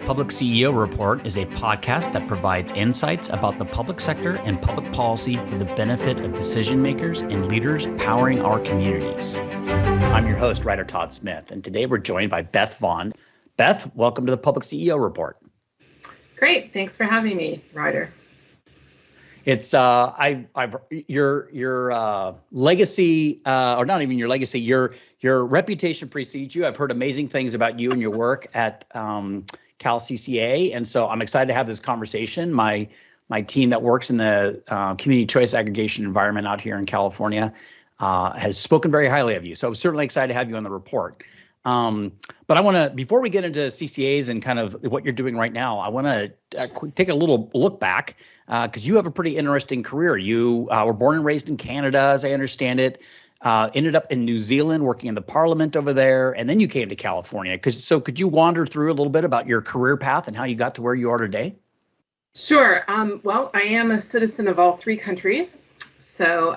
Public CEO Report is a podcast that provides insights about the public sector and public policy for the benefit of decision makers and leaders powering our communities. I'm your host, Ryder Todd Smith, and today we're joined by Beth Vaughan. Beth, welcome to the Public CEO Report. Great, thanks for having me, Ryder. It's your legacy, or not even your legacy, your reputation precedes you. I've heard amazing things about you and your work at CalCCA, and so I'm excited to have this conversation. My team that works in the community choice aggregation environment out here in California has spoken very highly of you. So I'm certainly excited to have you on the report. But I want to, before we get into CCAs and kind of what you're doing right now, I want to take a little look back because you have a pretty interesting career. You were born and raised in Canada, as I understand it, ended up in New Zealand working in the parliament over there, and then you came to California. So could you wander through a little bit about your career path and how you got to where you are today? Sure. Well, I am a citizen of all three countries. So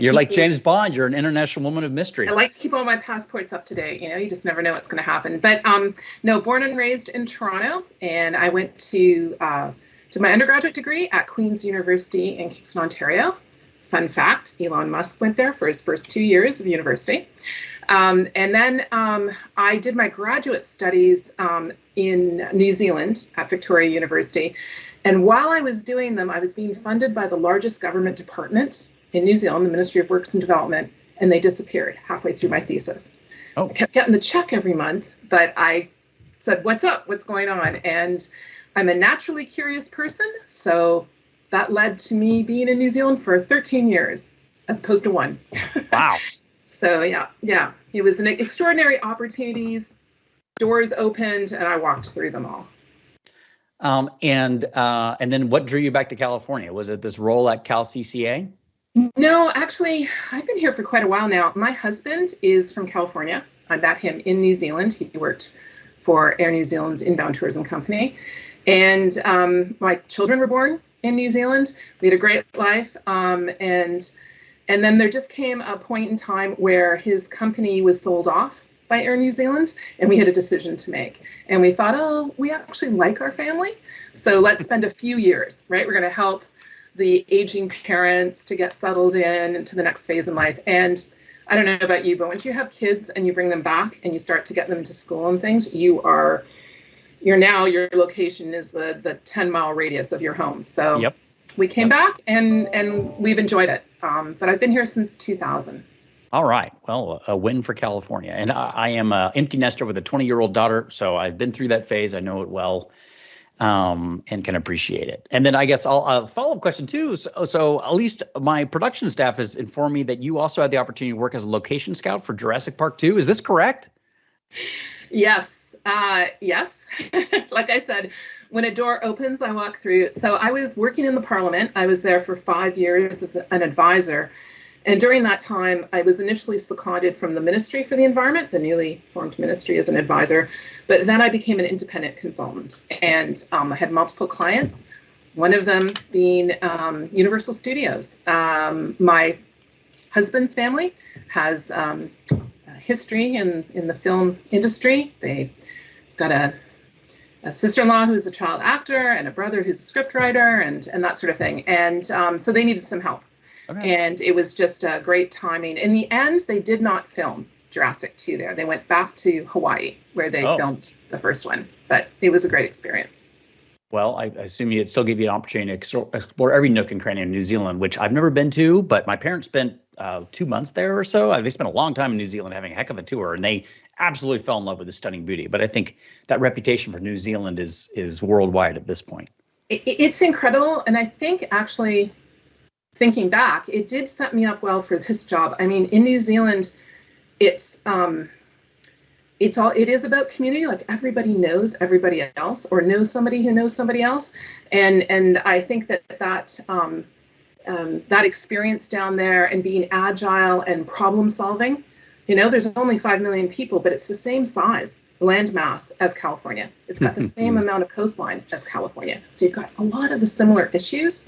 you're like James Bond. You're an international woman of mystery. I like to keep all my passports up to date. You know, you just never know what's going to happen. But no, born and raised in Toronto, and I went to my undergraduate degree at Queen's University in Kingston, Ontario. Fun fact, Elon Musk went there for his first 2 years of university. And then I did my graduate studies in New Zealand at Victoria University. And while I was doing them, I was being funded by the largest government department in New Zealand, the Ministry of Works and Development, and they disappeared halfway through my thesis. I kept getting the check every month, but I said, what's up? What's going on? And I'm a naturally curious person, so that led to me being in New Zealand for 13 years, as opposed to 1. Wow. So yeah, it was an extraordinary opportunities, doors opened, and I walked through them all. And then what drew you back to California? Was it this role at CalCCA? No, actually, I've been here for quite a while now. My husband is from California. I met him in New Zealand. He worked for Air New Zealand's inbound tourism company. And my children were born in New Zealand. We had a great life. And then there just came a point in time where his company was sold off by Air New Zealand, and we had a decision to make. And we thought, oh, we actually like our family, so let's spend a few years, right? We're going to help the aging parents to get settled in into the next phase in life. And I don't know about you, but once you have kids and you bring them back and you start to get them into school and things, your location is the 10-mile radius of your home. So yep. We came back and we've enjoyed it. But I've been here since 2000. All right. Well, a win for California. And I am an empty nester with a 20-year-old daughter, so I've been through that phase. I know it well. And can appreciate it. And then I guess I'll follow-up question too. So at least my production staff has informed me that you also had the opportunity to work as a location scout for Jurassic Park 2. Is this correct? Yes. Yes. Like I said, when a door opens, I walk through. So I was working in the Parliament. I was there for 5 years as an advisor. And during that time, I was initially seconded from the Ministry for the Environment, the newly formed ministry, as an advisor. But then I became an independent consultant. And I had multiple clients, one of them being Universal Studios. My husband's family has a history in the film industry. They got a sister-in-law who's a child actor and a brother who's a scriptwriter and that sort of thing. And so they needed some help. Okay. And it was just a great timing. In the end, they did not film Jurassic 2 there. They went back to Hawaii where they filmed the first one. But it was a great experience. Well, I assume it still gave you an opportunity to explore every nook and cranny in New Zealand, which I've never been to, but my parents spent 2 months there or so. They spent a long time in New Zealand having a heck of a tour, and they absolutely fell in love with the stunning beauty. But I think that reputation for New Zealand is worldwide at this point. It's incredible. And I think actually, thinking back, it did set me up well for this job. I mean, in New Zealand, it is about community. Like everybody knows everybody else, or knows somebody who knows somebody else, and I think that experience down there and being agile and problem solving. You know, there's only 5 million people, but it's the same size land mass as California. It's got the same amount of coastline as California, so you've got a lot of the similar issues,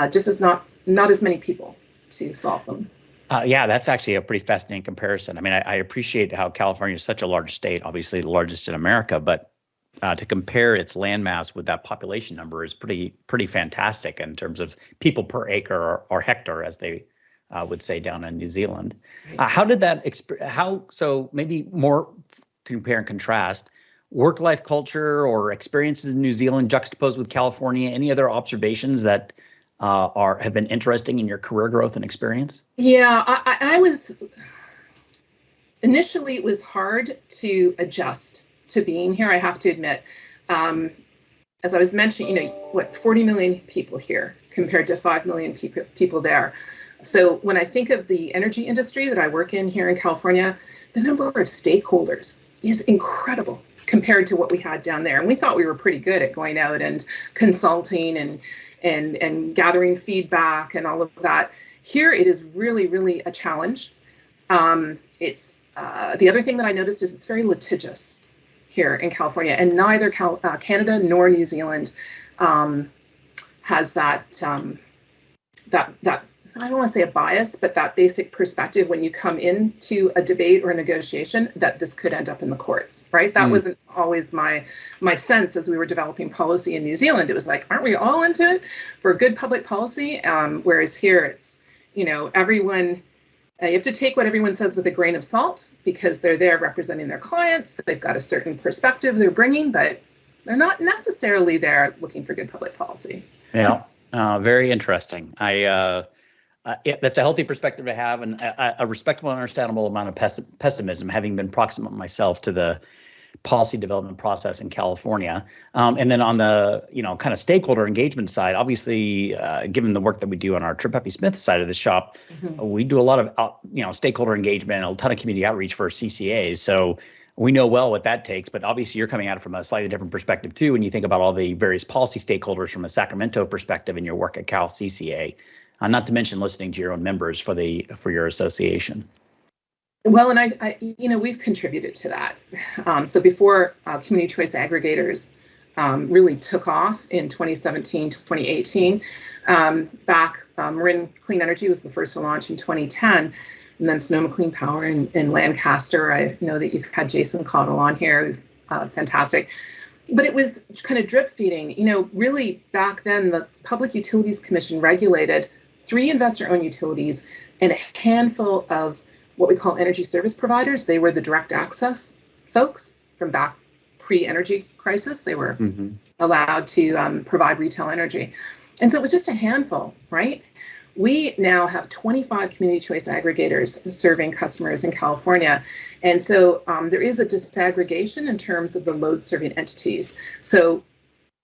just as not as many people to solve them. Yeah, that's actually a pretty fascinating comparison. I mean, I appreciate how California is such a large state, obviously the largest in America, but to compare its landmass with that population number is pretty fantastic in terms of people per acre or hectare, as they would say down in New Zealand. How did that so maybe more compare and contrast work-life culture or experiences in New Zealand juxtaposed with California? Any other observations that have been interesting in your career growth and experience? Yeah, I was initially, it was hard to adjust to being here, I have to admit. As I was mentioning, 40 million people here compared to 5 million people there. So when I think of the energy industry that I work in here in California, the number of stakeholders is incredible compared to what we had down there. And we thought we were pretty good at going out and consulting and gathering feedback and all of that. Here it is really, really a challenge. It's the other thing that I noticed is it's very litigious here in California, and neither Canada nor New Zealand has that I don't want to say a bias, but that basic perspective when you come into a debate or a negotiation that this could end up in the courts, right? That wasn't always my sense as we were developing policy in New Zealand. It was like, aren't we all into it for good public policy? Whereas here it's, everyone, you have to take what everyone says with a grain of salt because they're there representing their clients. They've got a certain perspective they're bringing, but they're not necessarily there looking for good public policy. Yeah, very interesting. That's a healthy perspective to have, and a respectable and understandable amount of pessimism, having been proximate myself to the policy development process in California. And then on the kind of stakeholder engagement side, obviously, given the work that we do on our Tripepi Smith side of the shop, we do a lot of stakeholder engagement and a ton of community outreach for CCAs. So we know well what that takes, but obviously you're coming at it from a slightly different perspective too when you think about all the various policy stakeholders from a Sacramento perspective in your work at CalCCA. Not to mention listening to your own members for your association. Well, and I we've contributed to that. So before community choice aggregators really took off in 2017, 2018, back Marin Clean Energy was the first to launch in 2010, and then Sonoma Clean Power in Lancaster. I know that you've had Jason Cottle on here, who's fantastic. But it was kind of drip feeding. Really back then, the Public Utilities Commission regulated 3 investor-owned utilities and a handful of what we call energy service providers. They were the direct access folks from back pre-energy crisis. They were allowed to provide retail energy. And so it was just a handful, right? We now have 25 community choice aggregators serving customers in California. And so there is a disaggregation in terms of the load serving entities. So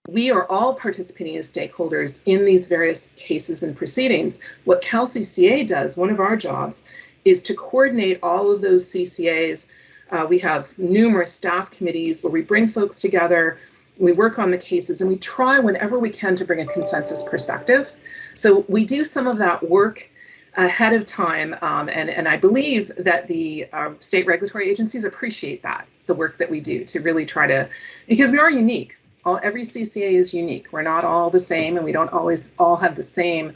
we are all participating as stakeholders in these various cases and proceedings. What CalCCA does, one of our jobs, is to coordinate all of those CCAs. We have numerous staff committees where we bring folks together, we work on the cases, and we try whenever we can to bring a consensus perspective. So we do some of that work ahead of time, and I believe that the state regulatory agencies appreciate that, the work that we do to really try to, because we are unique. Every CCA is unique. We're not all the same, and we don't always all have the same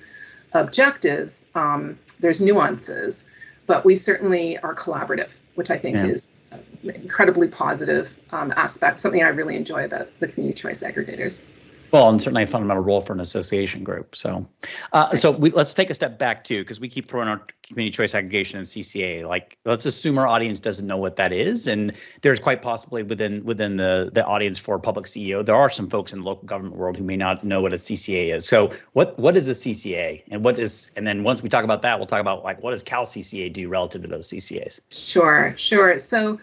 objectives. There's nuances, but we certainly are collaborative, which I think is an incredibly positive aspect, something I really enjoy about the community choice aggregators. Well, and certainly a fundamental role for an association group. So, let's take a step back too, because we keep throwing our community choice aggregation and CCA. Like, let's assume our audience doesn't know what that is, and there's quite possibly within the audience for PublicCEO, there are some folks in the local government world who may not know what a CCA is. So, what is a CCA, and then once we talk about that, we'll talk about what does CalCCA do relative to those CCAs? Sure. So,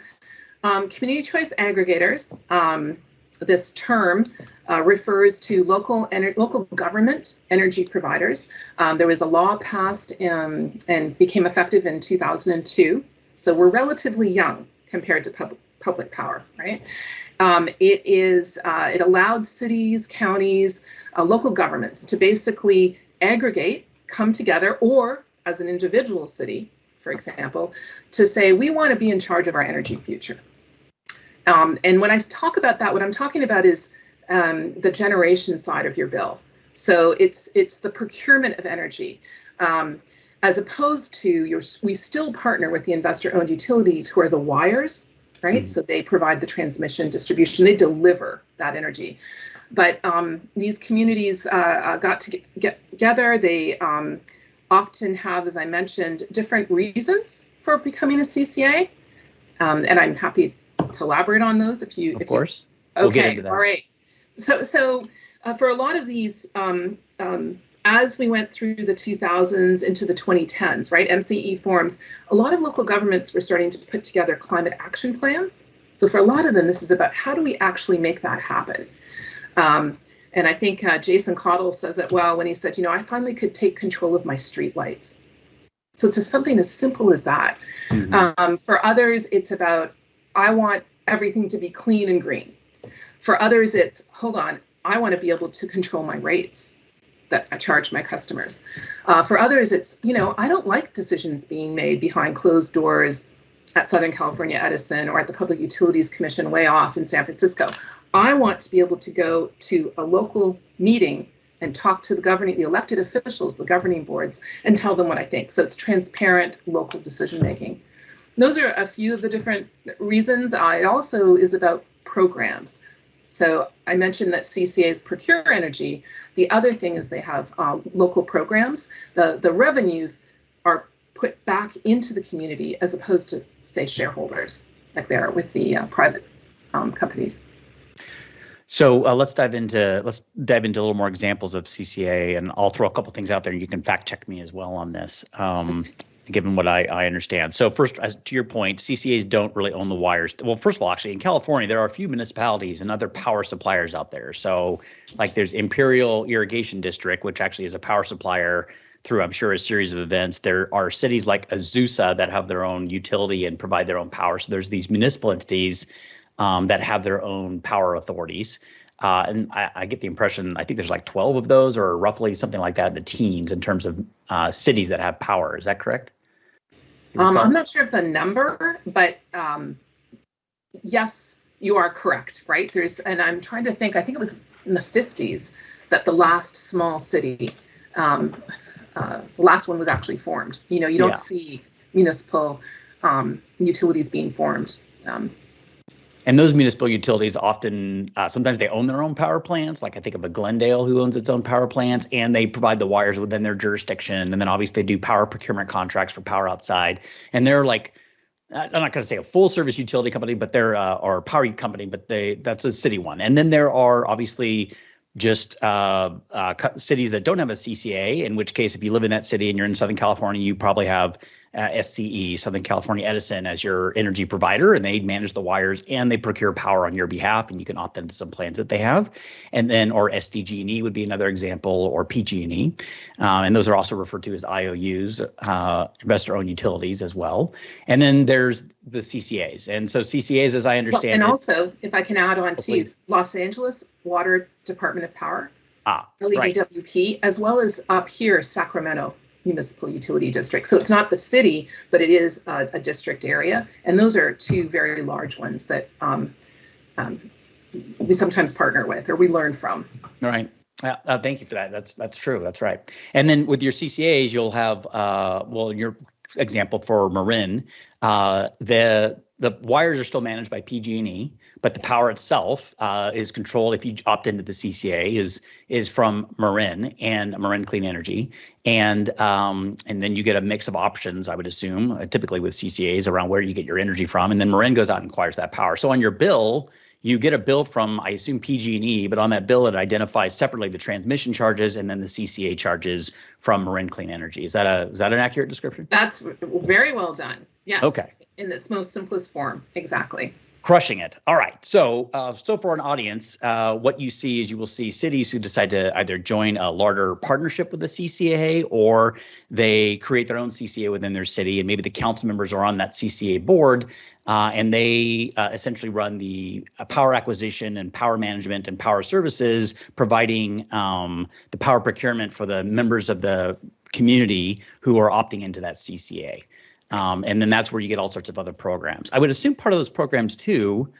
community choice aggregators. This term refers to local government energy providers. There was a law passed and became effective in 2002. So we're relatively young compared to public power, right? It allowed cities, counties, local governments to basically aggregate, come together, or as an individual city, for example, to say, we want to be in charge of our energy future. And when I talk about that, what I'm talking about is the generation side of your bill. So it's the procurement of energy, as opposed to we still partner with the investor-owned utilities who are the wires right? So they provide the transmission, distribution, they deliver that energy. But these communities got to get together. They often have, as I mentioned, different reasons for becoming a CCA. And I'm happy to elaborate on those if you. Of course. We'll get into that. All right. So for a lot of these, as we went through the 2000s into the 2010s, right, MCE forms, a lot of local governments were starting to put together climate action plans. So for a lot of them, this is about how do we actually make that happen? And I think Jason Cottle says it well when he said, I finally could take control of my streetlights. So it's just something as simple as that. For others, it's about, I want everything to be clean and green. For others, it's, hold on, I want to be able to control my rates that I charge my customers. For others, it's, I don't like decisions being made behind closed doors at Southern California Edison or at the Public Utilities Commission way off in San Francisco. I want to be able to go to a local meeting and talk to the elected officials, the governing boards, and tell them what I think. So it's transparent local decision making. Those are a few of the different reasons. It also is about programs. So I mentioned that CCAs procure energy. The other thing is they have local programs. The revenues are put back into the community as opposed to, say, shareholders, like they are with the private companies. So let's dive into a little more examples of CCA, and I'll throw a couple things out there, and you can fact check me as well on this, given what I understand. So first, to your point, CCAs don't really own the wires. Well, first of all, actually, in California, there are a few municipalities and other power suppliers out there. So like there's Imperial Irrigation District, which actually is a power supplier through, I'm sure, a series of events. There are cities like Azusa that have their own utility and provide their own power. So there's these municipal entities that have their own power authorities. And I get the impression, I think there's like 12 of those, or roughly something like that in the teens in terms of cities that have power. Is that correct? I'm not sure of the number, but yes, you are correct, right? And I'm trying to think, I think it was in the 50s that the last small city, the last one was actually formed. You don't see municipal utilities being formed. And those municipal utilities often, sometimes they own their own power plants. Like I think of a Glendale who owns its own power plants, and they provide the wires within their jurisdiction. And then obviously they do power procurement contracts for power outside. And they're like, I'm not going to say a full service utility company, but they're or a power company, but that's a city one. And then there are obviously just cities that don't have a CCA, in which case if you live in that city and you're in Southern California, you probably have SCE, Southern California Edison, as your energy provider, and they manage the wires and they procure power on your behalf, and you can opt into some plans that they have. And then, or SDG&E would be another example, or PG&E. And those are also referred to as IOUs, investor-owned utilities as well. And then there's the CCAs. And so CCAs, as I understand and also, if I can add on to Los Angeles Water Department of Power, LEDWP, right, as well as up here, Sacramento Municipal Utility District. So it's not the city, but it is a district area. And those are two very large ones that we sometimes partner with or we learn from. All right. Thank you for that. That's true. That's right. And then with your CCAs, you'll have, your example for Marin, the wires are still managed by PG&E, but the power itself is controlled, if you opt into the CCA, is from Marin and Marin Clean Energy. And then you get a mix of options, I would assume, typically with CCAs, around where you get your energy from. And then Marin goes out and acquires that power. So on your bill, you get a bill from, I assume, PG&E, but on that bill, it identifies separately the transmission charges and then the CCA charges from Marin Clean Energy. Is that an accurate description? That's very well done. Yes. Okay. In its most simplest form. Exactly. Crushing it. All right. So for an audience, what you see is you will see cities who decide to either join a larger partnership with the CCA, or they create their own CCA within their city, and maybe the council members are on that CCA board, and they essentially run the power acquisition and power management and power services, providing the power procurement for the members of the community who are opting into that CCA. And then that's where you get all sorts of other programs. I would assume part of those programs too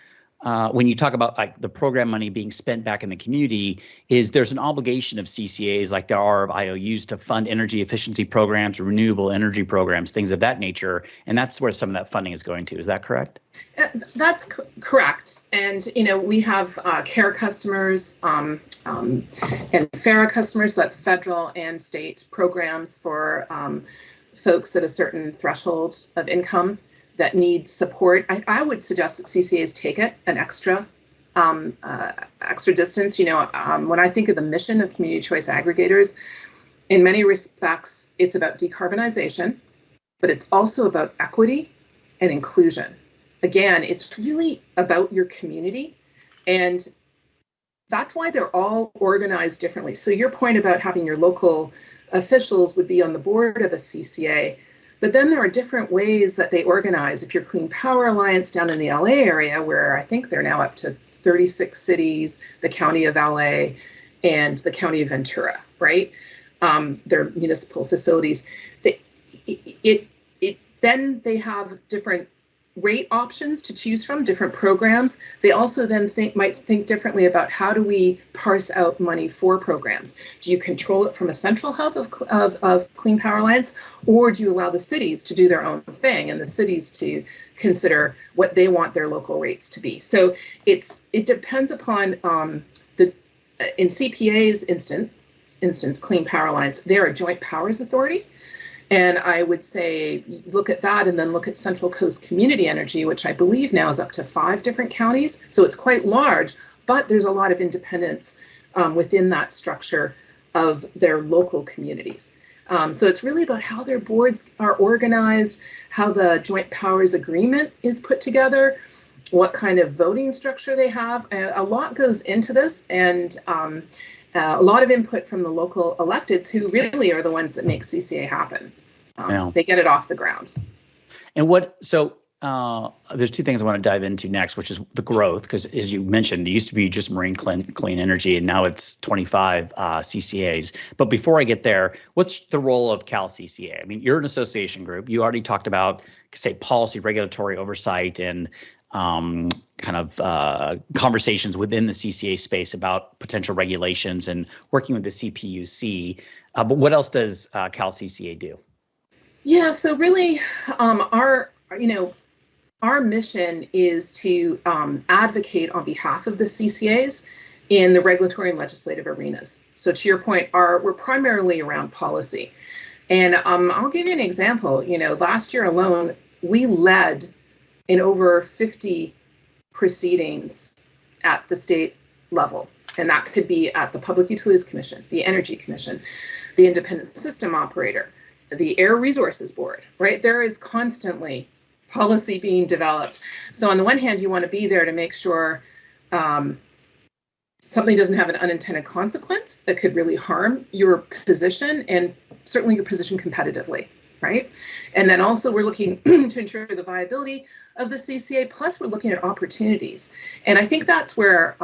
when you talk about like the program money being spent back in the community, is there's an obligation of CCAs like there are of IOUs to fund energy efficiency programs, renewable energy programs, things of that nature. And that's where some of that funding is going to. Is that correct? That's correct. And, we have CARE customers and FARA customers, so that's federal and state programs for folks at a certain threshold of income that need support. I would suggest that CCAs take it an extra distance. When I think of the mission of community choice aggregators, in many respects, it's about decarbonization, but it's also about equity and inclusion. Again, it's really about your community, and that's why they're all organized differently. So your point about having your local officials would be on the board of a CCA, but then there are different ways that they organize. If you're Clean Power Alliance down in the LA area, where I think they're now up to 36 cities, the county of LA and the county of Ventura, right? Their municipal facilities. Then they have different rate options to choose from, different programs. They also then might think differently about how do we parse out money for programs. Do you control it from a central hub of Clean Power Alliance, or do you allow the cities to do their own thing and the cities to consider what they want their local rates to be? So it depends upon in CPA's instance, Clean Power Alliance, they're a joint powers authority. And I would say look at that and then look at Central Coast Community Energy, which I believe now is up to 5 different counties. So it's quite large, but there's a lot of independence within that structure of their local communities. So it's really about how their boards are organized, how the joint powers agreement is put together, what kind of voting structure they have. A lot goes into this, and a lot of input from the local electeds, who really are the ones that make CCA happen. They get it off the ground. And there's 2 things I want to dive into next, which is the growth, because as you mentioned, it used to be just marine clean energy, and now it's 25 CCAs. But before I get there, what's the role of CalCCA? I mean, you're an association group. You already talked about, say, policy, regulatory oversight, and conversations within the CCA space about potential regulations and working with the CPUC. But what else does CalCCA do? Yeah, so really, our mission is to advocate on behalf of the CCAs in the regulatory and legislative arenas. So to your point, we're primarily around policy. And I'll give you an example. Last year alone, we led in over 50 proceedings at the state level. And that could be at the Public Utilities Commission, the Energy Commission, the Independent System Operator, the Air Resources Board, right? There is constantly policy being developed. So on the one hand, you want to be there to make sure something doesn't have an unintended consequence that could really harm your position, and certainly your position competitively, right? And then also we're looking to ensure the viability of the CCA, plus we're looking at opportunities. And I think that's where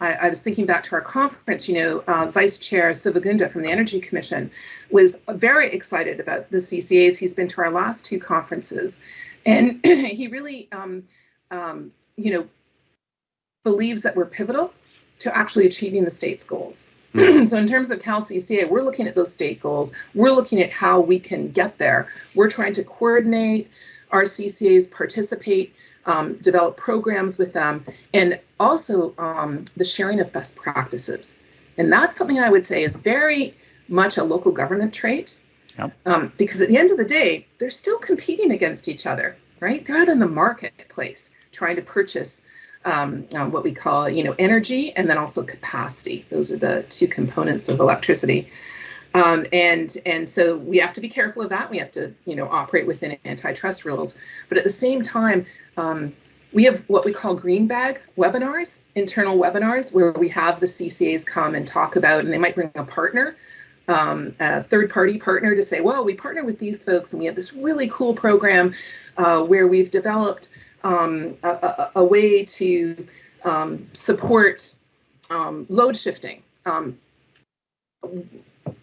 I was thinking back to our conference, Vice Chair Sivagunda from the Energy Commission was very excited about the CCAs. He's been to our last 2 conferences, and he really, believes that we're pivotal to actually achieving the state's goals. So in terms of CalCCA, we're looking at those state goals. We're looking at how we can get there. We're trying to coordinate our CCAs, participate, develop programs with them, and also the sharing of best practices. And that's something I would say is very much a local government trait. Yep. Because at the end of the day, they're still competing against each other, right? They're out in the marketplace trying to purchase what we call, energy, and then also capacity. Those are the 2 components of electricity. And so we have to be careful of that. We have to, operate within antitrust rules. But at the same time, we have what we call green bag webinars, internal webinars, where we have the CCAs come and talk about, and they might bring a partner, a third-party partner, to say, well, we partner with these folks, and we have this really cool program where we've developed a way to support load shifting.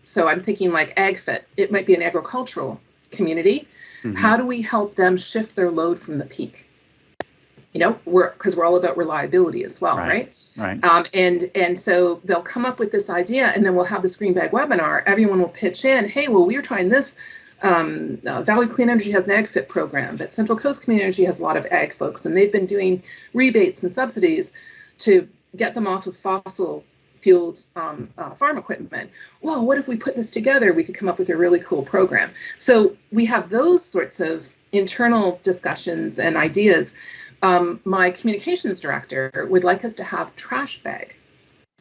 So I'm thinking like AgFit. It might be an agricultural community. Mm-hmm. How do we help them shift their load from the peak? because we're all about reliability as well, right? Right. And so they'll come up with this idea, and then we'll have this green bag webinar. Everyone will pitch in, hey, well, we're trying this. Valley Clean Energy has an ag fit program, but Central Coast Community Energy has a lot of ag folks, and they've been doing rebates and subsidies to get them off of fossil fueled farm equipment. Well, what if we put this together? We could come up with a really cool program. So we have those sorts of internal discussions and ideas. My communications director would like us to have trash bag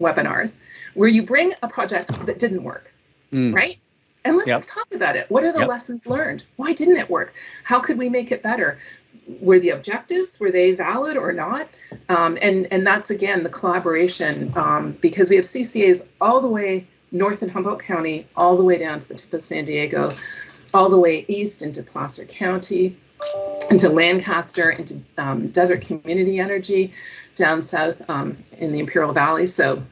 webinars where you bring a project that didn't work, right? And let's talk about it. What are the lessons learned? Why didn't it work? How could we make it better? Were the objectives, were they valid or not? And that's, again, the collaboration, because we have CCAs all the way north in Humboldt County, all the way down to the tip of San Diego, all the way east into Placer County, into Lancaster, into Desert Community Energy, down south in the Imperial Valley. So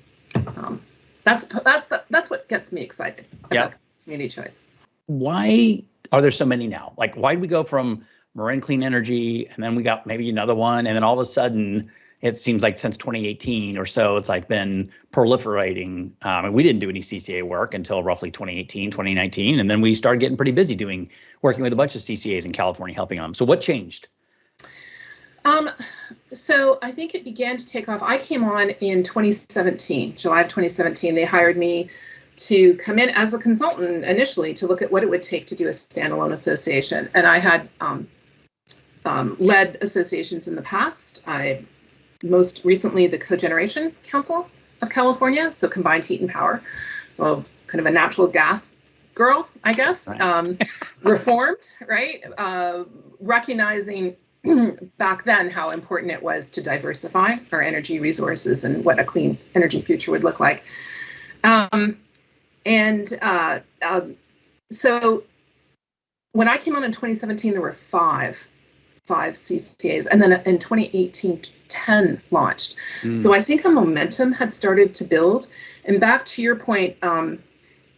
that's what gets me excited about community choice. Why are there so many now? Like, why did we go from Marin Clean Energy, and then we got maybe another one, and then all of a sudden, it seems like since 2018 or so, it's like been proliferating. And we didn't do any CCA work until roughly 2018, 2019, and then we started getting pretty busy working with a bunch of CCAs in California, helping them. So what changed? So I think it began to take off. I came on in 2017, July of 2017. They hired me to come in as a consultant initially to look at what it would take to do a standalone association. And I had led associations in the past. I most recently the Cogeneration Council of California, so combined heat and power. So kind of a natural gas girl, I guess. Right. Reformed, right? Recognizing back then how important it was to diversify our energy resources and what a clean energy future would look like. So when I came on in 2017, there were five CCAs, and then in 2018, 10 launched. So I think a momentum had started to build. And back to your point,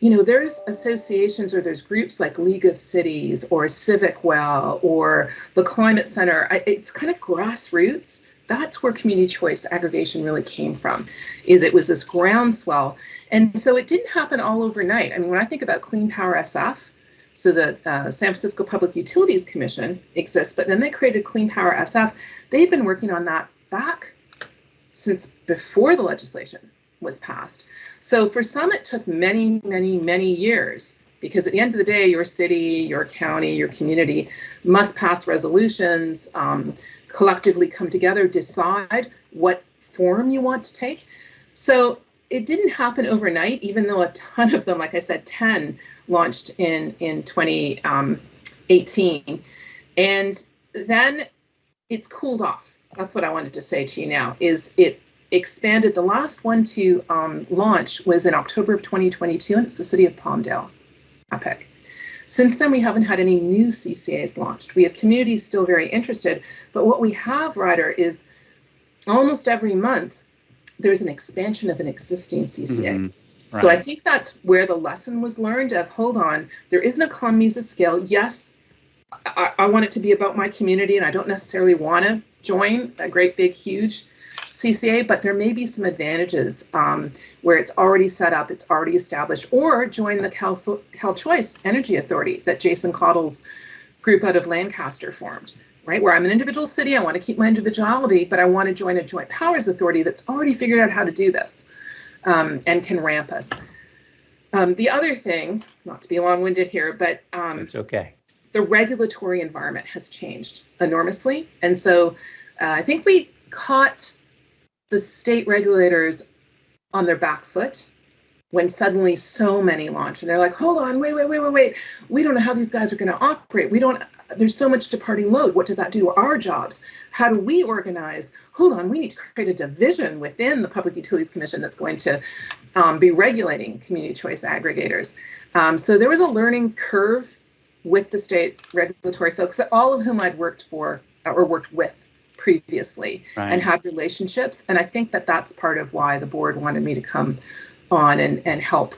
there's associations or there's groups like League of Cities or Civic Well or the Climate Center. It's kind of grassroots. That's where community choice aggregation really came from, it was this groundswell. And so it didn't happen all overnight. I mean, when I think about Clean Power SF, so the San Francisco Public Utilities Commission exists, but then they created Clean Power SF. They've been working on that back since before the legislation was passed. So for some, it took many, many, many years, because at the end of the day, your city, your county, your community must pass resolutions, collectively come together, decide what form you want to take. So it didn't happen overnight, even though a ton of them, like I said, 10 launched in 2018. And then it's cooled off. That's what I wanted to say to you now, is it expanded. The last one to launch was in October of 2022, and it's the city of Palmdale, Epic. Since then, we haven't had any new CCAs launched. We have communities still very interested, but what we have, Ryder, is almost every month, there's an expansion of an existing CCA. Mm-hmm. Right. So I think that's where the lesson was learned of, hold on, there is an economies of scale. Yes, I want it to be about my community, and I don't necessarily want to join a great, big, huge CCA, but there may be some advantages where it's already set up, it's already established, or join the CalCCA's Energy Authority that Jason Cottle's group out of Lancaster formed, right? Where I'm an individual city, I want to keep my individuality, but I want to join a joint powers authority that's already figured out how to do this and can ramp us. The other thing, not to be long-winded here, but it's okay. The regulatory environment has changed enormously. And so I think we caught the state regulators on their back foot when suddenly so many launched, and they're like, hold on, wait. We don't know how these guys are going to operate. There's so much departing load. What does that do to our jobs? How do we organize? Hold on, we need to create a division within the Public Utilities Commission that's going to be regulating community choice aggregators. So there was a learning curve with the state regulatory folks, that all of whom I'd worked for or worked with previously, right, and had relationships. And I think that that's part of why the board wanted me to come on and help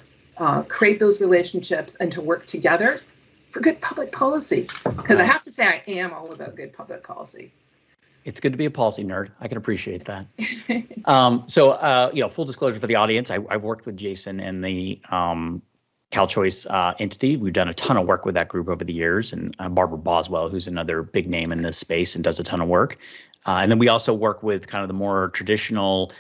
create those relationships and to work together for good public policy. Because I have to say, I am all about good public policy. It's good to be a policy nerd. I can appreciate that. Full disclosure for the audience, I've worked with Jason and the CalCCA's entity. We've done a ton of work with that group over the years, and Barbara Boswell, who's another big name in this space and does a ton of work. And then we also work with kind of the more traditional,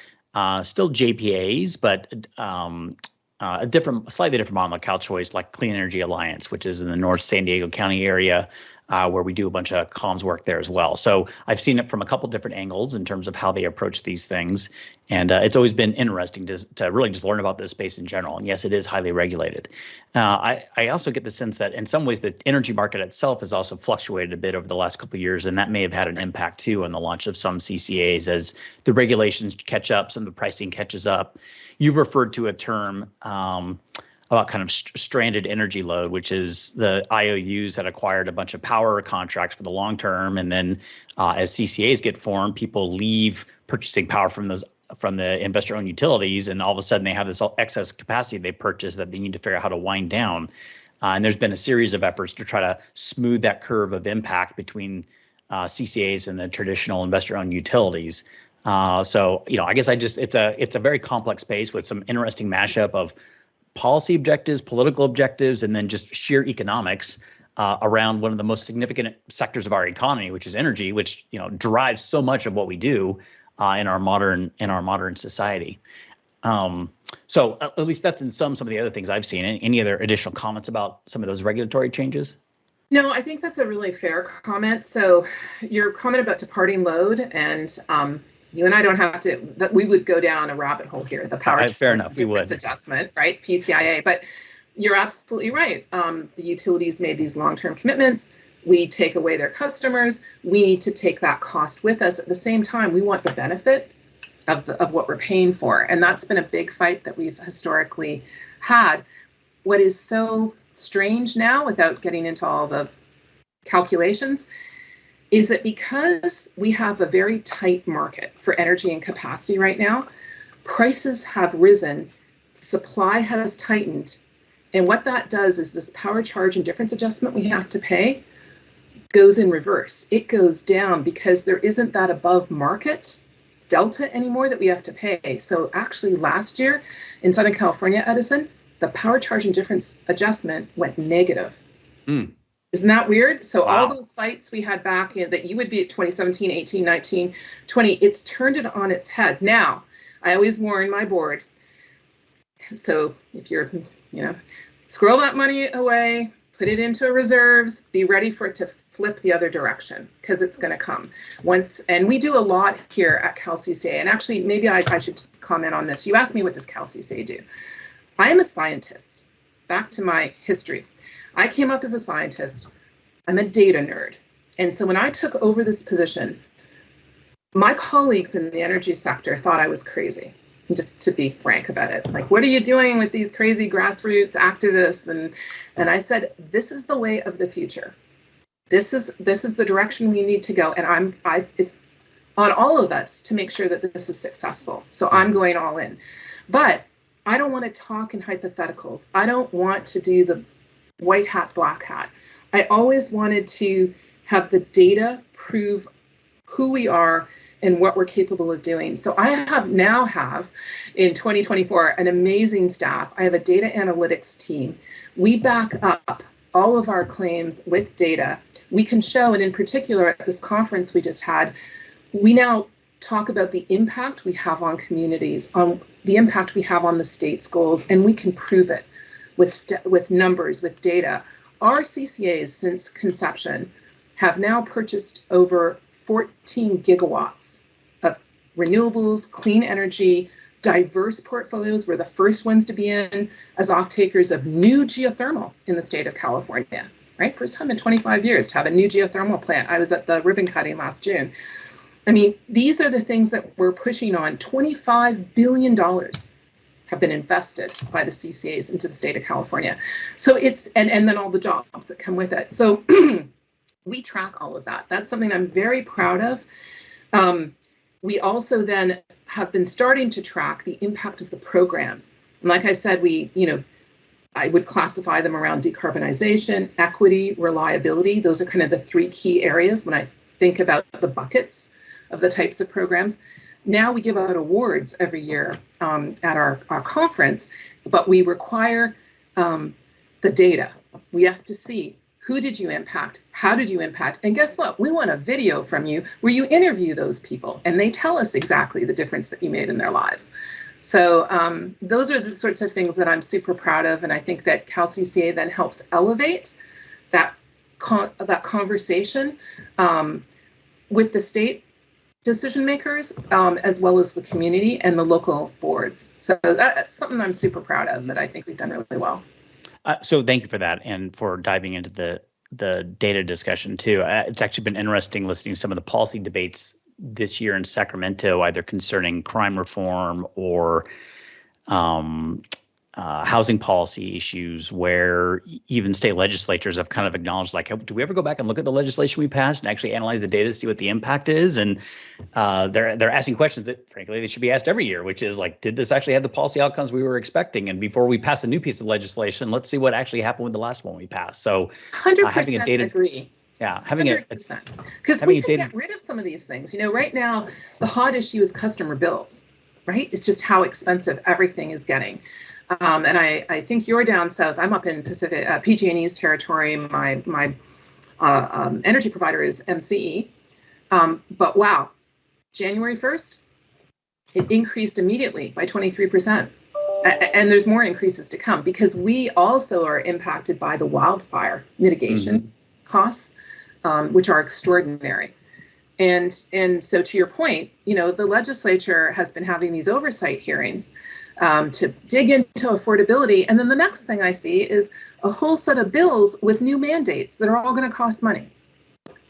still JPAs, but a slightly different model of CalCCA's, like Clean Energy Alliance, which is in the North San Diego County area, where we do a bunch of comms work there as well. So I've seen it from a couple different angles in terms of how they approach these things. And it's always been interesting to really just learn about this space in general. And yes, it is highly regulated. I also get the sense that in some ways the energy market itself has also fluctuated a bit over the last couple of years, and that may have had an impact too on the launch of some CCAs as the regulations catch up, some of the pricing catches up. You referred to a term about kind of stranded energy load, which is the IOUs that acquired a bunch of power contracts for the long term. And then as CCAs get formed, people leave purchasing power from the investor-owned utilities, and all of a sudden they have this excess capacity they purchased that they need to figure out how to wind down. And there's been a series of efforts to try to smooth that curve of impact between CCAs and the traditional investor-owned utilities. I guess it's a very complex space with some interesting mashup of policy objectives, political objectives, and then just sheer economics around one of the most significant sectors of our economy, which is energy, which drives so much of what we do in our modern society. So at least that's in some of the other things I've seen. Any other additional comments about some of those regulatory changes? No, I think that's a really fair comment. So your comment about departing load, and you and I don't have to, that we would go down a rabbit hole here, the power fair enough, we would. Adjustment, right? PCIA. But you're absolutely right. The utilities made these long-term commitments. We take away their customers. We need to take that cost with us. At the same time, we want the benefit of what we're paying for. And that's been a big fight that we've historically had. What is so strange now, without getting into all the calculations, is that because we have a very tight market for energy and capacity right now, prices have risen, supply has tightened, and what that does is this power charge and difference adjustment we have to pay goes in reverse. It goes down because there isn't that above market delta anymore that we have to pay. So actually last year in Southern California, Edison, the power charge and difference adjustment went negative. Isn't that weird? So wow. All those fights we had back in that you would be at 2017, 18, 19, 20, it's turned it on its head. Now, I always warn my board. So if you're, squirrel that money away, put it into reserves, be ready for it to flip the other direction, because it's going to come once. And we do a lot here at CalCCA. And actually, maybe I should comment on this. You asked me, what does CalCCA do? I am a scientist. Back to my history. I came up as a scientist. I'm a data nerd. And so when I took over this position, my colleagues in the energy sector thought I was crazy. And just to be frank about it, like, what are you doing with these crazy grassroots activists? And I said, this is the way of the future. This is the direction we need to go. And it's on all of us to make sure that this is successful. So I'm going all in. But I don't want to talk in hypotheticals. I don't want to do the white hat, black hat. I always wanted to have the data prove who we are and what we're capable of doing. So I now have in 2024 an amazing staff. I have a data analytics team. We back up all of our claims with data. We can show, and in particular at this conference we just had, we now talk about the impact we have on communities, on the impact we have on the state's goals, and we can prove it with numbers, with data. Our CCAs since conception have now purchased over 14 gigawatts of renewables, clean energy, diverse portfolios. We're the first ones to be in as off-takers of new geothermal in the state of California, right? First time in 25 years to have a new geothermal plant. I was at the ribbon cutting last June. I mean, these are the things that we're pushing on. $25 billion have been invested by the CCAs into the state of California. So it's, and then all the jobs that come with it. So we track all of that. That's something I'm very proud of. We also then have been starting to track the impact of the programs. And like I said, I would classify them around decarbonization, equity, reliability. Those are kind of the three key areas when I think about the buckets of the types of programs. Now we give out awards every year at our conference, but we require the data. We have to see, who did you impact? How did you impact? And guess what? We want a video from you where you interview those people and they tell us exactly the difference that you made in their lives. So those are the sorts of things that I'm super proud of. And I think that CalCCA then helps elevate that conversation with the state decision makers, as well as the community and the local boards. So that's something I'm super proud of that I think we've done really well. So thank you for that and for diving into the data discussion too. It's actually been interesting listening to some of the policy debates this year in Sacramento, either concerning crime reform or housing policy issues, where even state legislatures have kind of acknowledged, like, do we ever go back and look at the legislation we passed and actually analyze the data to see what the impact is? And they're asking questions that, frankly, they should be asked every year, which is like, did this actually have the policy outcomes we were expecting? And before we pass a new piece of legislation, let's see what actually happened with the last one we passed. So 100% having a data agree. Yeah, having 100%. Because we can get rid of some of these things. You know, right now, the hot issue is customer bills, right? It's just how expensive everything is getting. And I think you're down south. I'm up in Pacific, PG&E's territory. My energy provider is MCE. But wow, January 1st, it increased immediately by 23%. And there's more increases to come because we also are impacted by the wildfire mitigation costs, which are extraordinary. And so to your point, you know, the legislature has been having these oversight hearings to dig into affordability. And then the next thing I see is a whole set of bills with new mandates that are all going to cost money.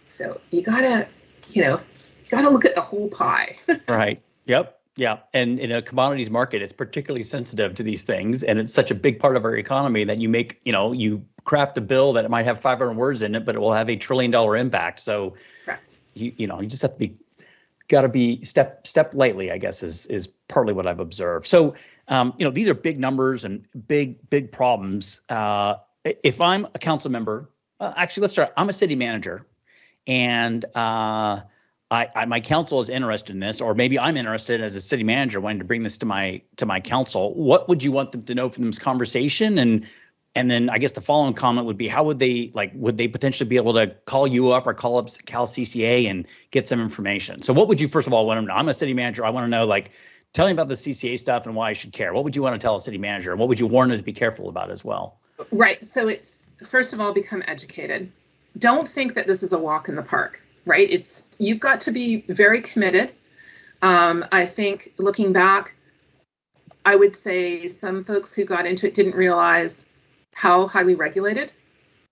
So you gotta look at the whole pie. Right. Yep. Yeah. And in a commodities market, it's particularly sensitive to these things. And it's such a big part of our economy that you craft a bill that it might have 500 words in it, but it will have $1 trillion impact. So, correct. You just have to gotta be step lightly, I guess, is partly what I've observed. So, these are big numbers and big problems. If I'm a council member, actually, let's start. I'm a city manager, and my council is interested in this, or maybe I'm interested as a city manager wanting to bring this to my council. What would you want them to know from this conversation? And then I guess the following comment would be, how would they potentially be able to call you up or call up CalCCA and get some information? So what would you first of all want to know? I'm a city manager. I want to know, tell me about the CCA stuff and why I should care. What would you want to tell a city manager? And what would you warn them to be careful about as well? Right. So it's, first of all, become educated. Don't think that this is a walk in the park, right? You've got to be very committed. I think looking back, I would say some folks who got into it didn't realize how highly regulated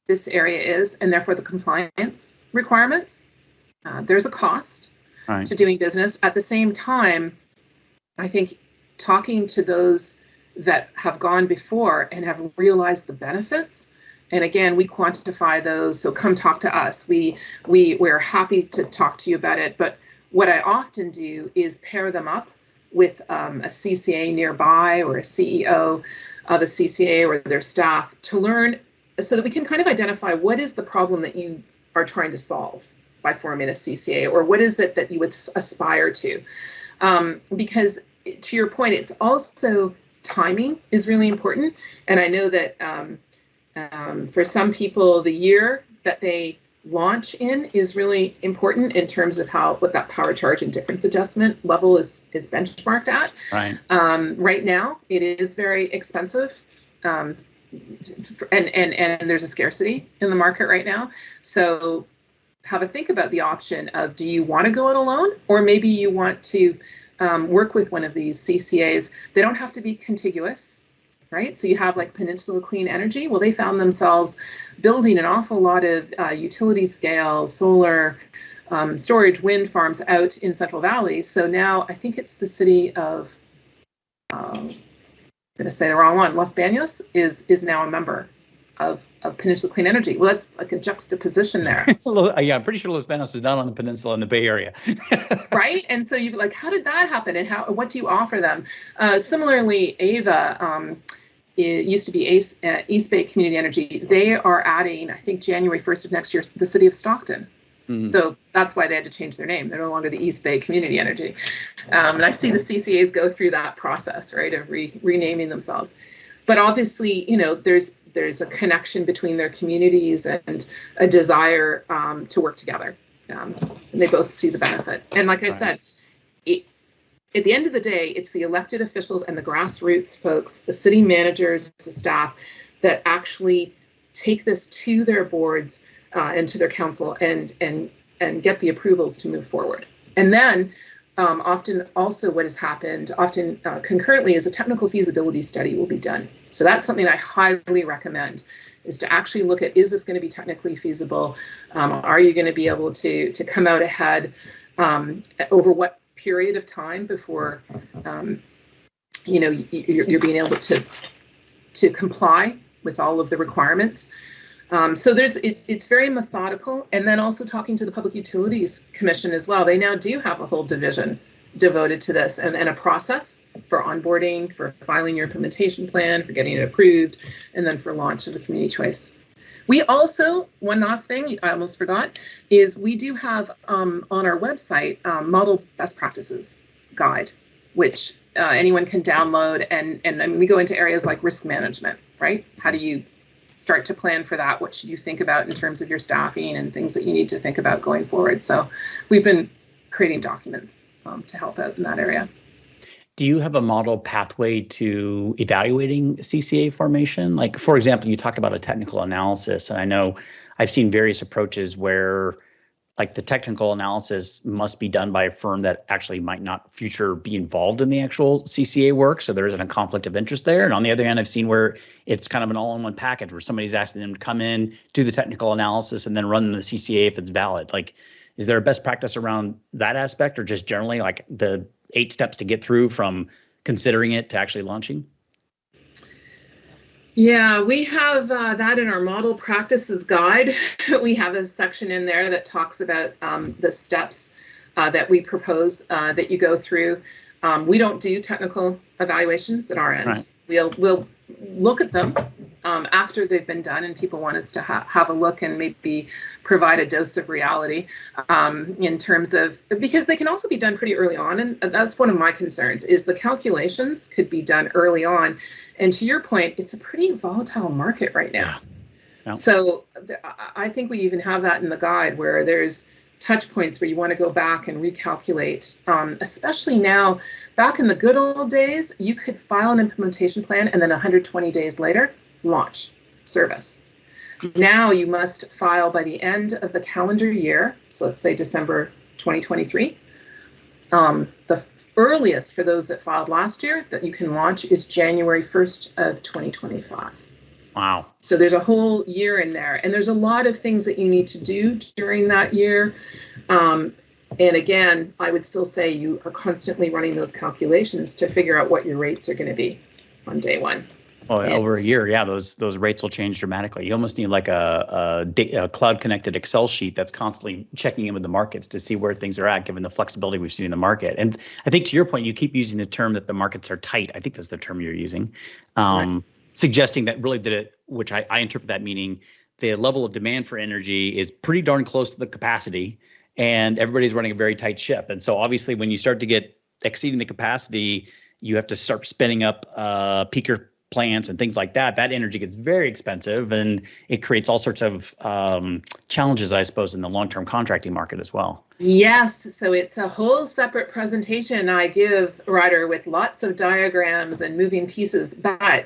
this area is, and therefore the compliance requirements. There's a cost to doing business. At the same time, I think talking to those that have gone before and have realized the benefits, and again, we quantify those, so come talk to us. We're happy to talk to you about it, but what I often do is pair them up with a CCA nearby or a CEO of a CCA or their staff to learn, so that we can kind of identify what is the problem that you are trying to solve by forming a CCA, or what is it that you would aspire to. Because to your point, it's also timing is really important. And I know that for some people, the year that they launch in is really important in terms of what that power charge and difference adjustment level is benchmarked at. Right. Right now, it is very expensive, and there's a scarcity in the market right now. So have a think about the option of, do you want to go it alone, or maybe you want to work with one of these CCAs. They don't have to be contiguous. Right. So you have like Peninsula Clean Energy. Well, they found themselves building an awful lot of utility scale solar storage wind farms out in Central Valley. So now I think it's the city of, I'm going to say the wrong one, Los Banos is now a member of Peninsula Clean Energy. Well, that's like a juxtaposition there. Yeah, I'm pretty sure Los Banos is not on the peninsula in the Bay Area. Right. And so you're like, how did that happen? And what do you offer them? Similarly, Ava, it used to be East Bay Community Energy. They are adding, I think, January 1st of next year, the city of Stockton So that's why they had to change their name. They're no longer the East Bay Community Energy. And I see the CCAs go through that process, right, of renaming themselves. But obviously, there's a connection between their communities and a desire to work together. And they both see the benefit. And like I said, at the end of the day, it's the elected officials and the grassroots folks, the city managers, the staff, that actually take this to their boards and to their council and get the approvals to move forward. And then often also what has happened, concurrently, is a technical feasibility study will be done. So that's something I highly recommend, is to actually look at, is this going to be technically feasible? Are you going to be able to come out ahead over what period of time before you're being able to comply with all of the requirements? So it's very methodical. And then also talking to the Public Utilities Commission as well. They now do have a whole division devoted to this and a process for onboarding, for filing your implementation plan, for getting it approved, and then for launch of the community choice. We also, one last thing I almost forgot, is we do have on our website model best practices guide, which anyone can download. And I mean, we go into areas like risk management, right? How do you start to plan for that? What should you think about in terms of your staffing and things that you need to think about going forward? So we've been creating documents to help out in that area. Do you have a model pathway to evaluating CCA formation? Like, for example, you talked about a technical analysis, and I know I've seen various approaches where like the technical analysis must be done by a firm that actually might not future be involved in the actual CCA work. So there isn't a conflict of interest there. And on the other hand, I've seen where it's kind of an all-in-one package where somebody's asking them to come in, do the technical analysis, and then run the CCA if it's valid. Like, is there a best practice around that aspect, or just generally like the 8 steps to get through from considering it to actually launching? Yeah, we have that in our model practices guide. We have a section in there that talks about the steps that we propose that you go through. We don't do technical evaluations at our end. Right. We'll look at them after they've been done, and people want us to have a look and maybe provide a dose of reality in terms of, because they can also be done pretty early on. And that's one of my concerns, is the calculations could be done early on. And to your point, it's a pretty volatile market right now. Yeah. So I think we even have that in the guide, where there's touch points where you want to go back and recalculate, especially now. Back in the good old days, you could file an implementation plan and then 120 days later, launch service. Now you must file by the end of the calendar year. So let's say December 2023. The earliest for those that filed last year that you can launch is January 1st of 2025. Wow. So there's a whole year in there, and there's a lot of things that you need to do during that year. And again, I would still say you are constantly running those calculations to figure out what your rates are going to be on day one. Oh, over a year, yeah, those rates will change dramatically. You almost need like a cloud-connected Excel sheet that's constantly checking in with the markets to see where things are at, given the flexibility we've seen in the market. And I think to your point, you keep using the term that the markets are tight. I think that's the term you're using, right. Suggesting that really which I interpret that meaning the level of demand for energy is pretty darn close to the capacity, and everybody's running a very tight ship. And so obviously when you start to get exceeding the capacity, you have to start spinning up peaker plants and things like that. That energy gets very expensive, and it creates all sorts of challenges, I suppose, in the long-term contracting market as well. Yes, so it's a whole separate presentation I give, Ryder, with lots of diagrams and moving pieces, but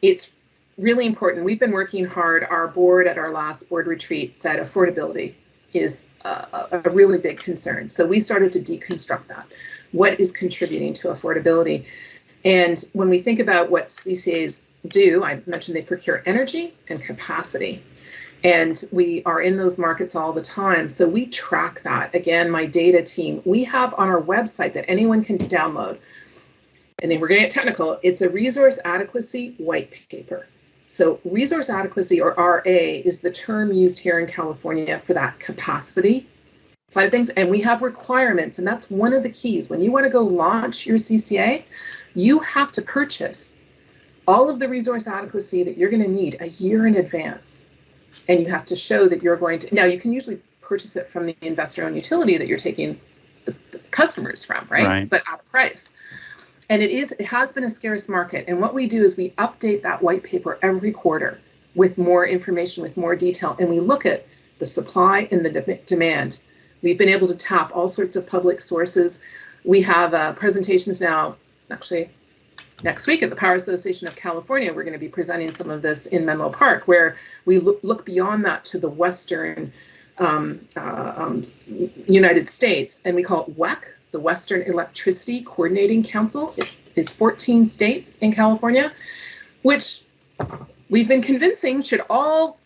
it's really important. We've been working hard. Our board at our last board retreat said affordability is a really big concern. So we started to deconstruct that. What is contributing to affordability? And when we think about what CCAs do, I mentioned they procure energy and capacity. And we are in those markets all the time. So we track that. Again, my data team, we have on our website that anyone can download. And then we're going to get technical. It's a resource adequacy white paper. So resource adequacy, or RA, is the term used here in California for that capacity side of things. And we have requirements, and that's one of the keys. When you want to go launch your CCA, you have to purchase all of the resource adequacy that you're going to need a year in advance. And you have to show that you're going to, now you can usually purchase it from the investor-owned utility that you're taking the customers from, right? But at a price. And it has been a scarce market. And what we do is we update that white paper every quarter with more information, with more detail, and we look at the supply and the demand. We've been able to tap all sorts of public sources. We have presentations now, actually next week at the Power Association of California. We're going to be presenting some of this in Menlo Park, where we look beyond that to the Western United States, and we call it WEC, the Western Electricity Coordinating Council. It is 14 states in California, which we've been convincing should all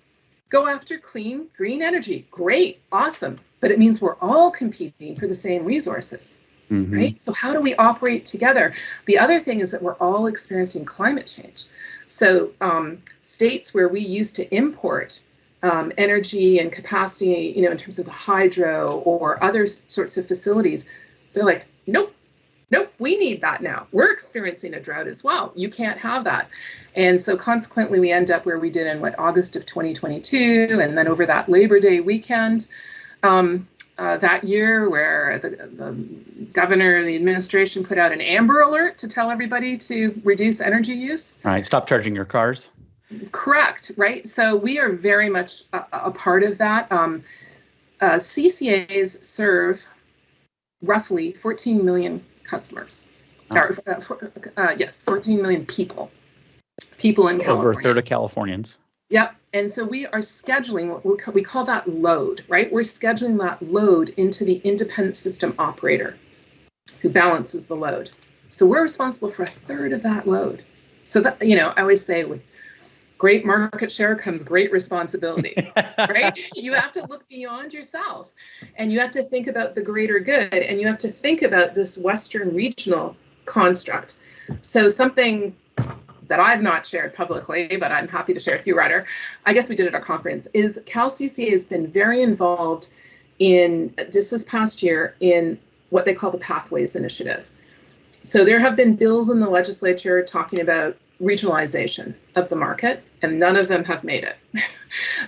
go after clean, green energy. Great, awesome. But it means we're all competing for the same resources, right? So how do we operate together? The other thing is that we're all experiencing climate change. So states where we used to import energy and capacity, in terms of the hydro or other sorts of facilities, they're like, nope, we need that now. We're experiencing a drought as well. You can't have that. And so consequently, we end up where we did in August of 2022, and then over that Labor Day weekend that year, where the governor, the administration put out an Amber Alert to tell everybody to reduce energy use. All right, stop charging your cars. Correct, right? So we are very much a part of that. CCAs serve roughly 14 million customers. Yes, 14 million people in California. Over a third of Californians. Yep. And so we are scheduling what we call that load, right? We're scheduling that load into the independent system operator who balances the load. So we're responsible for a third of that load. So that, I always say with great market share comes great responsibility, right? You have to look beyond yourself, and you have to think about the greater good, and you have to think about this Western regional construct. So something that I've not shared publicly, but I'm happy to share with you, Ryder, I guess we did at our conference, is CalCCA has been very involved in, just this past year, in what they call the Pathways Initiative. So there have been bills in the legislature talking about regionalization of the market, and none of them have made it.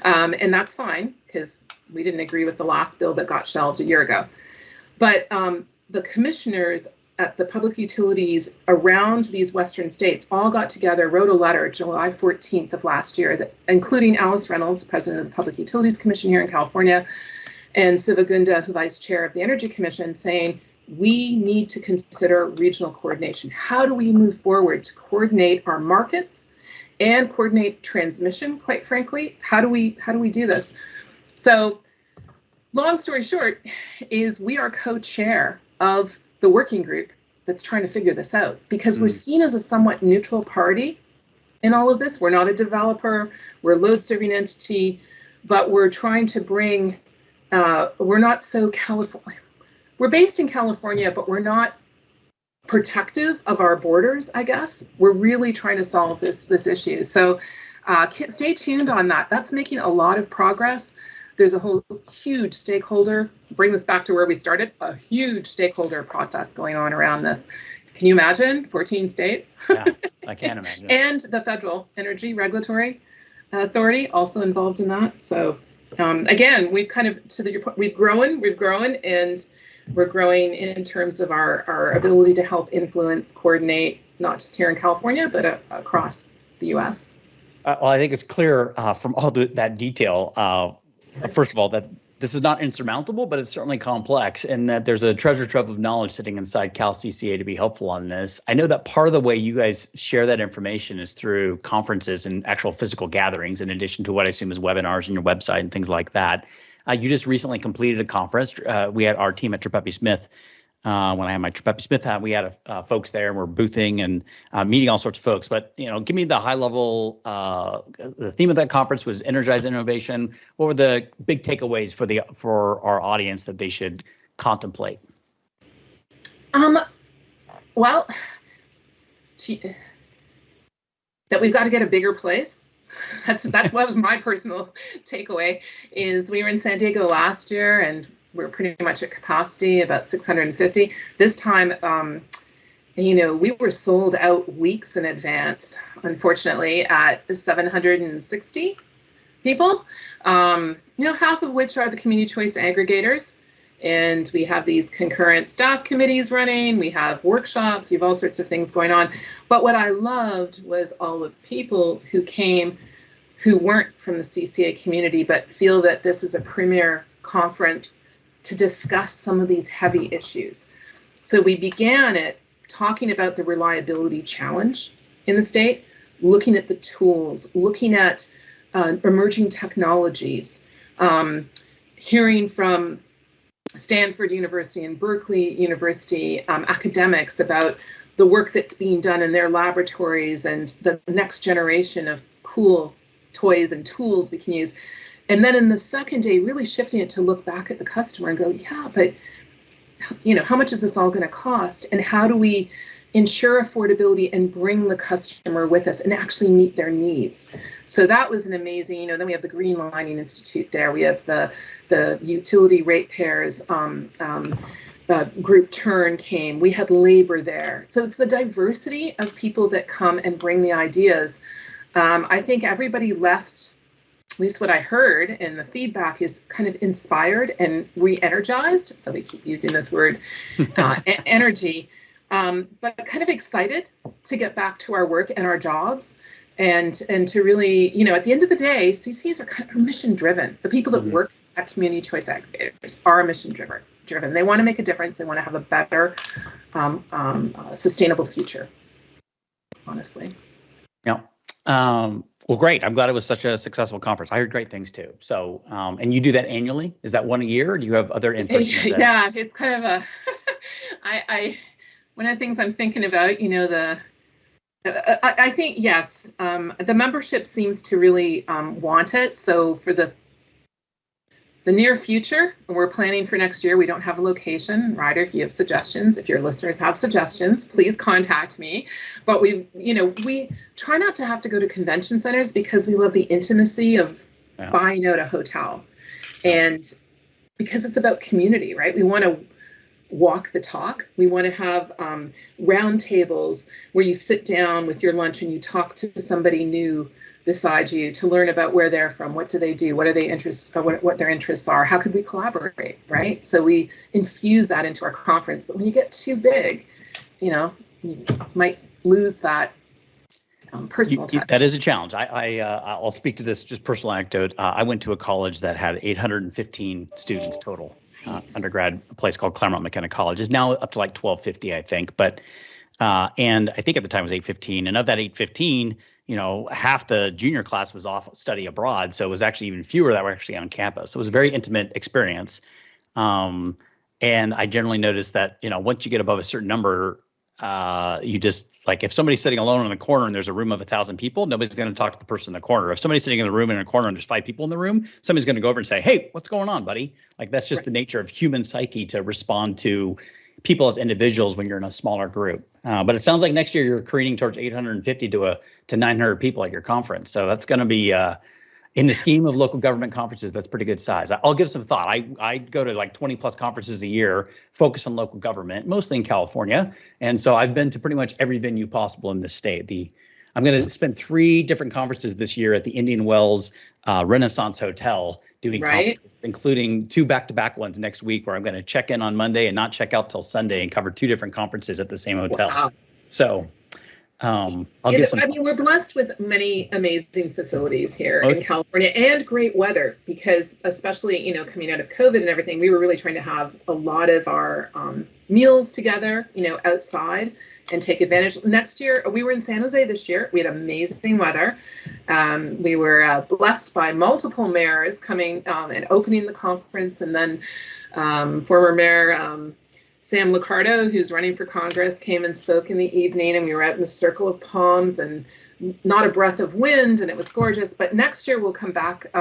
And that's fine, because we didn't agree with the last bill that got shelved a year ago. But the commissioners at the public utilities around these Western states all got together, wrote a letter July 14th of last year, including Alice Reynolds, president of the Public Utilities Commission here in California, and Siva Gunda, who vice chair of the Energy Commission, saying, we need to consider regional coordination. How do we move forward to coordinate our markets and coordinate transmission, quite frankly? How do we do this? So long story short is we are co-chair of the working group that's trying to figure this out, because we're seen as a somewhat neutral party in all of this. We're not a developer, we're a load serving entity, but we're trying to bring, we're not so California. We're based in California, but we're not protective of our borders, I guess. We're really trying to solve this issue. So stay tuned on that. That's making a lot of progress. There's a whole huge stakeholder, bring this back to where we started, a huge stakeholder process going on around this. Can you imagine 14 states? Yeah, I can imagine. And the Federal Energy Regulatory Authority also involved in that. So again, we've kind of, we've grown, and we're growing in terms of our ability to help influence, coordinate, not just here in California, but across the U.S. Well, I think it's clear from all that detail, first of all, that this is not insurmountable, but it's certainly complex, and that there's a treasure trove of knowledge sitting inside CalCCA to be helpful on this. I know that part of the way you guys share that information is through conferences and actual physical gatherings, in addition to what I assume is webinars and your website and things like that. You just recently completed a conference. We had our team at Tripepi Smith. When I had my Tripepi Smith hat, we had folks there, and we're boothing and meeting all sorts of folks. But, give me the high level, the theme of that conference was Energize Innovation. What were the big takeaways for our audience that they should contemplate? Well, that we've got to get a bigger place. That's what was my personal takeaway. Is we were in San Diego last year, and we're pretty much at capacity, about 650. This time, we were sold out weeks in advance, unfortunately, at 760 people. half of which are the community choice aggregators. And we have these concurrent staff committees running, we have workshops, we have all sorts of things going on. But what I loved was all the people who came who weren't from the CCA community, but feel that this is a premier conference to discuss some of these heavy issues. So we began it talking about the reliability challenge in the state, looking at the tools, looking at emerging technologies, hearing from Stanford University and Berkeley University academics about the work that's being done in their laboratories and the next generation of cool toys and tools we can use. And then in the second day, really shifting it to look back at the customer and go, yeah, but how much is this all going to cost? And how do we ensure affordability and bring the customer with us and actually meet their needs? So that was an amazing, then we have the Green Lining Institute there. We have the utility ratepayers group Turn came. We had labor there. So it's the diversity of people that come and bring the ideas. I think everybody left, at least what I heard, and the feedback is kind of inspired and re-energized. So we keep using this word, energy, but kind of excited to get back to our work and our jobs, and to really, at the end of the day, CCAs are kind of mission driven. The people that work at community choice aggregators are mission driven. They want to make a difference. They want to have a better, sustainable future, honestly. Yeah. Well, great. I'm glad it was such a successful conference. I heard great things too. So, and you do that annually? Is that one a year, or do you have other in-person events? Yeah, it's kind of one of the things I'm thinking about, I think, yes, the membership seems to really want it. So for the near future, we're planning for next year. We don't have a location. Ryder, if you have suggestions, if your listeners have suggestions, please contact me. But we try not to have to go to convention centers because we love the intimacy of buying out a hotel. And because it's about community, right? We want to walk the talk. We want to have round tables where you sit down with your lunch and you talk to somebody new beside you to learn about where they're from, what do they do, what are they what their interests are, how could we collaborate, right? So we infuse that into our conference. But when you get too big, you might lose that personal touch. That is a challenge. I'll speak to this just personal anecdote. I went to a college that had 815 students total, undergrad, a place called Claremont McKenna College. Is now up to like 1250, I think. But and I think at the time it was 815, and of that 815, half the junior class was off study abroad. So it was actually even fewer that were actually on campus. So it was a very intimate experience. And I generally noticed that, once you get above a certain number, you just, like, if somebody's sitting alone in the corner and there's a room of 1,000 people, nobody's going to talk to the person in the corner. If somebody's sitting in the room in a corner and there's 5 people in the room, somebody's going to go over and say, hey, what's going on, buddy? Like, that's just the nature of human psyche to respond to people as individuals when you're in a smaller group. But it sounds like next year you're careening towards 850 to 900 people at your conference. So that's going to be, in the scheme of local government conferences, that's pretty good size. I'll give some thought. I go to like 20 plus conferences a year, focus on local government, mostly in California. And so I've been to pretty much every venue possible in the state. I'm going to spend 3 different conferences this year at the Indian Wells Renaissance Hotel doing conferences, including 2 back-to-back ones next week, where I'm going to check in on Monday and not check out till Sunday and cover 2 different conferences at the same hotel. Wow. So we're blessed with many amazing facilities here in California, and great weather, because especially, coming out of COVID and everything, we were really trying to have a lot of our meals together, outside, and take advantage. Next year, we were in San Jose this year. We had amazing weather. We were blessed by multiple mayors coming and opening the conference, and then former Mayor Sam Liccardo, who's running for Congress, came and spoke in the evening, and we were out in the circle of palms and not a breath of wind, and it was gorgeous. But next year we'll come back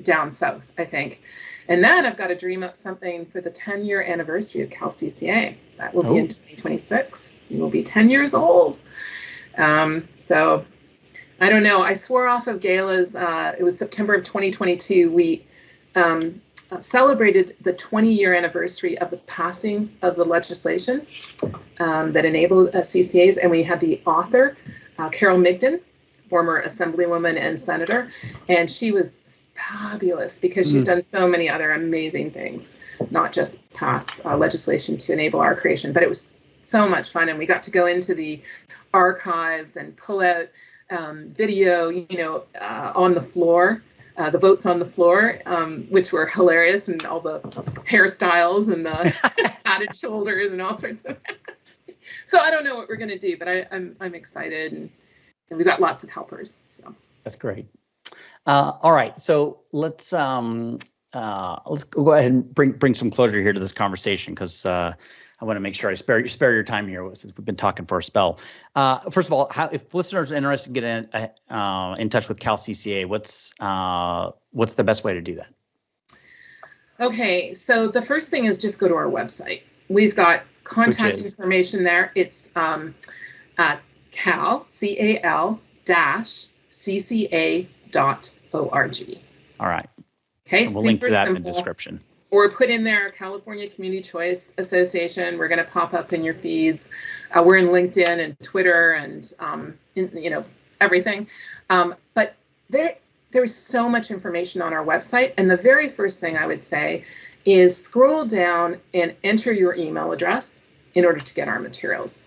down south, I think. And then I've got to dream up something for the 10-year anniversary of CalCCA. That will be in 2026. We will be 10 years old. So I don't know. I swore off of galas. It was September of 2022. We celebrated the 20-year anniversary of the passing of the legislation that enabled CCAs. And we had the author, Carol Migden, former Assemblywoman and Senator, and she was fabulous because she's done so many other amazing things, not just pass legislation to enable our creation, but it was so much fun. And we got to go into the archives and pull out video, on the floor, the votes on the floor, which were hilarious, and all the hairstyles and the padded shoulders and all sorts of. So I don't know what we're going to do, but I'm excited, and we've got lots of helpers. So that's great. All right, so let's go ahead and bring some closure here to this conversation, because I want to make sure I spare your time here since we've been talking for a spell. First of all, if listeners are interested in getting in touch with CalCCA, what's the best way to do that? Okay, so the first thing is just go to our website. We've got contact information there. It's CalCCA-CCA.org. All right. Okay, and we'll link to that in the description. Or put in there California Community Choice Association. We're going to pop up in your feeds. We're in LinkedIn and Twitter and everything. But there's so much information on our website. And the very first thing I would say is scroll down and enter your email address in order to get our materials.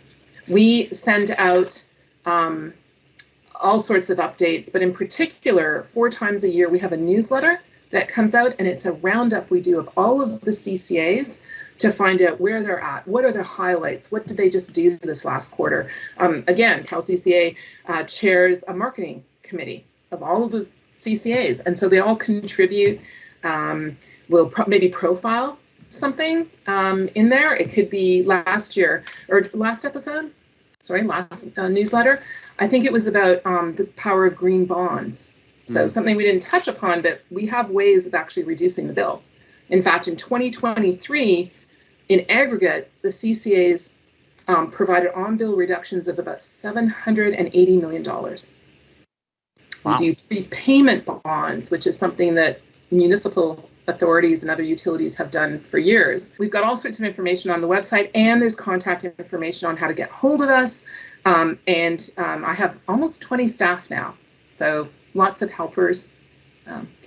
We send out all sorts of updates, but in particular, 4 times a year, we have a newsletter that comes out, and it's a roundup we do of all of the CCAs to find out where they're at, what are their highlights, what did they just do this last quarter. Again, CalCCA chairs a marketing committee of all of the CCAs, and so they all contribute. We'll maybe profile something in there. It could be last newsletter. I think it was about the power of green bonds. So something we didn't touch upon, but we have ways of actually reducing the bill. In fact, in 2023, in aggregate, the CCAs provided on-bill reductions of about $780 million. Wow. We do prepayment bonds, which is something that municipal authorities and other utilities have done for years. We've got all sorts of information on the website, and there's contact information on how to get hold of us. I have almost 20 staff now. So lots of helpers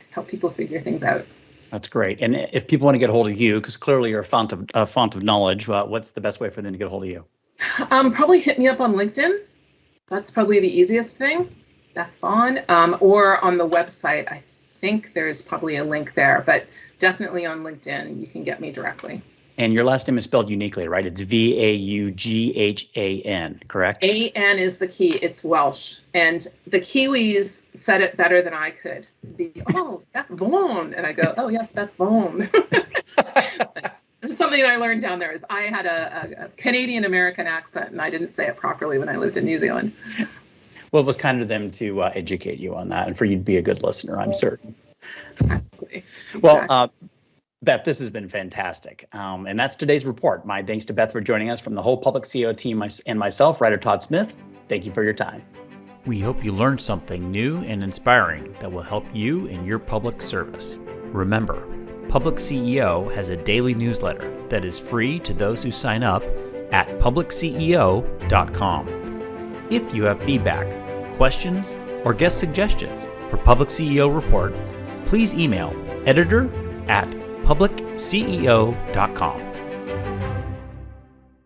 help people figure things out. That's great. And if people want to get a hold of you, because clearly you're a font of knowledge, what's the best way for them to get a hold of you? Probably hit me up on LinkedIn. That's probably the easiest thing, Beth Vaughan, or on the website. I think there's probably a link there, but definitely on LinkedIn, you can get me directly. And your last name is spelled uniquely, right? It's Vaughan, correct? A-N is the key. It's Welsh. And the Kiwis said it better than I could. Beth Vaughan. And I go, oh, yes, Beth Vaughan. Something I learned down there is I had a Canadian-American accent, and I didn't say it properly when I lived in New Zealand. Well, it was kind of them to educate you on that and for you to be a good listener, I'm certain. Exactly. Well, Beth, this has been fantastic. And that's today's report. My thanks to Beth for joining us. From the whole PublicCEO team and myself, Ryder Todd Smith, thank you for your time. We hope you learned something new and inspiring that will help you in your public service. Remember, PublicCEO has a daily newsletter that is free to those who sign up at PublicCEO.com. If you have feedback, questions, or guest suggestions for PublicCEO Report, please email editor@PublicCEO.com.